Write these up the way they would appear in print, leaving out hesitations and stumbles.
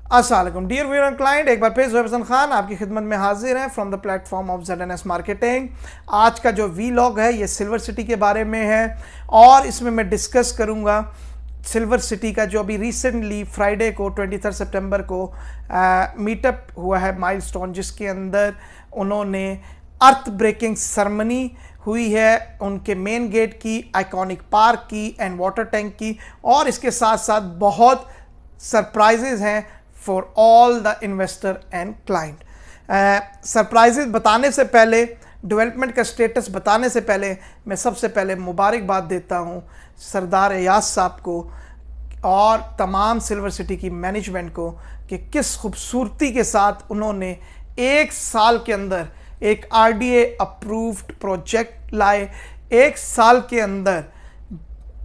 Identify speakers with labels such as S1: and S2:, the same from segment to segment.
S1: अस्सलाम dear viewer and client, एक बार फिर ज़ोहैब हसन खान आपकी खिदमत में हाजिर हैं from the platform of ZNS marketing. आज का जो वीलॉग है ये सिल्वर सिटी के बारे में है और इसमें मैं डिस्कस करूंगा सिल्वर सिटी का जो अभी रिसेंटली फ्राइडे को 23 सितंबर को मीटअप हुआ है माइलस्टोन, जिसके अंदर उन्होंने अर्थ ब्रेकिंग सेरेमनी हुई है उनके मेन गेट की, आइकॉनिक पार्क की एंड वाटर टैंक की, और इसके साथ साथ बहुत सरप्राइजेज हैं for all the investor and client. Surprises बताने से पहले, डेवलपमेंट का स्टेटस बताने से पहले, मैं सबसे पहले मुबारकबाद देता हूं सरदार एयाज साहब को और तमाम सिल्वर सिटी की मैनेजमेंट को कि किस खूबसूरती के साथ उन्होंने एक साल के अंदर एक RDA अप्रूव्ड प्रोजेक्ट लाए। एक साल के अंदर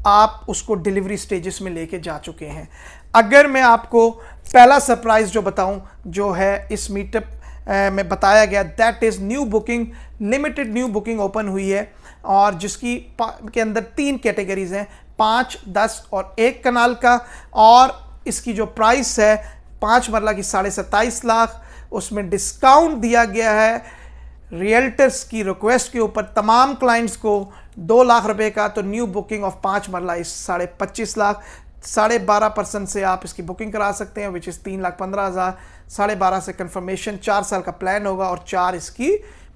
S1: आप उसको डिलीवरी स्टेजेस में लेके जा चुके हैं। अगर मैं आपको पहला सरप्राइज जो बताऊं जो है इस मीटअप में बताया गया, that is new booking, limited new booking open हुई है और जिसकी के अंदर 3 कैटेगरीज हैं, 5, 10 और 1 कनाल का। और इसकी जो प्राइस है 5 मरला की 27.5 लाख, उसमें डिस्काउंट दिया गया है रियल्टर्स की रिक्वेस्ट के ऊपर तमाम क्लाइंट्स को 2 लाख रुपए का। तो न्यू बुकिंग ऑफ 5 मरला इस 25.5 लाख, 12.5% से आप इसकी बुकिंग करा सकते हैं, विच इज़ 3,15,000। 12.5 से कंफर्मेशन, 4 साल का प्लान होगा और 4 इसकी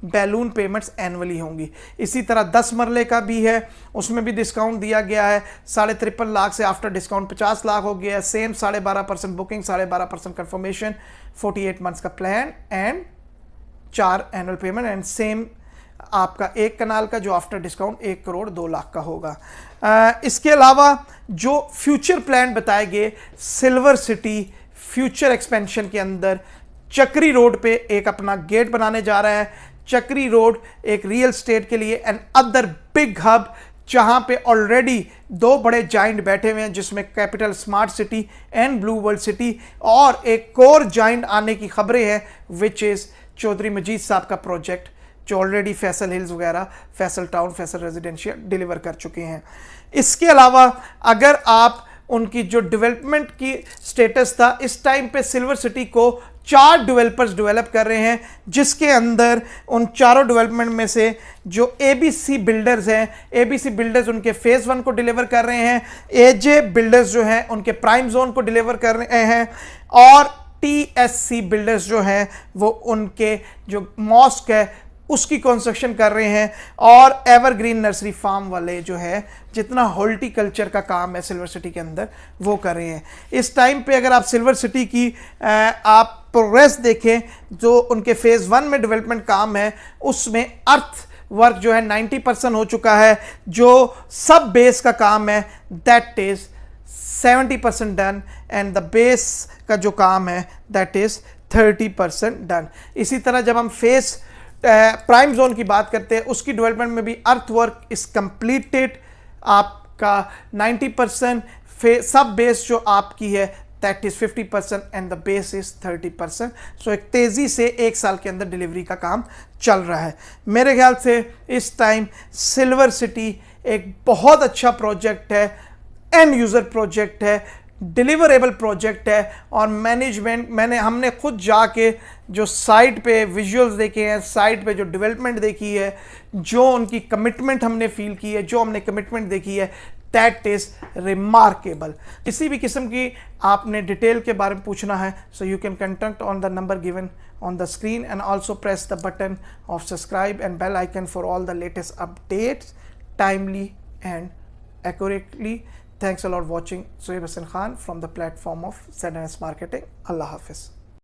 S1: बैलून पेमेंट्स एनुअली होंगी। इसी तरह 10 मरले का भी है, उसमें भी डिस्काउंट दिया गया है, 53.5 लाख से आफ्टर डिस्काउंट 50 लाख हो गया है। सेम 12.5% बुकिंग, 12.5% कंफर्मेशन, 48 मंथ्स का plan and 4 annual payment and same आपका 1 कनाल का जो आफ्टर डिस्काउंट 1 करोड़ 2 लाख का होगा। इसके अलावा जो फ्यूचर प्लान बताए गए सिल्वर सिटी फ्यूचर एक्सपेंशन के अंदर, चक्री रोड पे एक अपना गेट बनाने जा रहा है। चक्री रोड एक रियल स्टेट के लिए एंड अदर बिग हब, जहां पे ऑलरेडी 2 बड़े जाइंट बैठे हुए हैं, जिसमें capital smart city and blue world city, और एक कोर जाइंट आने की खबरें हैं विच इज़ चौधरी मजीद साहब का प्रोजेक्ट, जो ऑलरेडी फैसल हिल्स वगैरह, Faisal town, Faisal residential deliver कर चुके हैं। इसके अलावा अगर आप उनकी जो डेवलपमेंट की स्टेटस था, इस टाइम पे सिल्वर सिटी को 4 डेवलपर्स डेवलप कर रहे हैं, जिसके अंदर उन चारों डेवलपमेंट में से जो ABC बिल्डर्स हैं, ABC बिल्डर्स उनके फेज़ 1 को डिलीवर कर रहे हैं, AJ बिल्डर्स जो हैं उनके प्राइम जोन को डिलीवर कर रहे हैं, और TSC बिल्डर्स जो हैं वो उनके जो मॉस्क है उसकी कंस्ट्रक्शन कर रहे हैं, और एवरग्रीन नर्सरी फार्म वाले जो है जितना हॉर्टिकल्चर का काम है सिल्वर सिटी के अंदर वो कर रहे हैं। इस टाइम पे अगर आप सिल्वर सिटी की आप प्रोग्रेस देखें, जो उनके फेज़ 1 में डेवलपमेंट काम है उसमें अर्थ वर्क जो है 90% हो चुका है। जो सब बेस का काम है that is 70% done and the base का जो काम है दैट इज़ 30% डन। इसी तरह जब हम फेस प्राइम जोन की बात करते हैं, उसकी डेवलपमेंट में भी अर्थ वर्क इज कंप्लीटेड, आपका 90%, सब बेस जो आपकी है that is 50% and the base is 30%। सो एक तेज़ी से 1 साल के अंदर डिलीवरी का काम चल रहा है। मेरे ख्याल से इस टाइम सिल्वर सिटी एक बहुत अच्छा प्रोजेक्ट है, एंड यूज़र प्रोजेक्ट है, डिलीवरेबल प्रोजेक्ट है, और मैनेजमेंट हमने खुद जाके जो साइट पे विजुअल्स देखे हैं, साइट पे जो डेवलपमेंट देखी है, जो उनकी कमिटमेंट हमने फील की है, जो हमने कमिटमेंट देखी है, दैट इज़ रिमार्केबल। किसी भी किस्म की आपने डिटेल के बारे में पूछना है, so you can contact on the number given on the screen and also press the button of subscribe and bell icon for all the latest updates timely and accurately. Thanks a lot for watching. Zohaib Hasan Khan from the platform of ZNS Marketing. Allah Hafiz.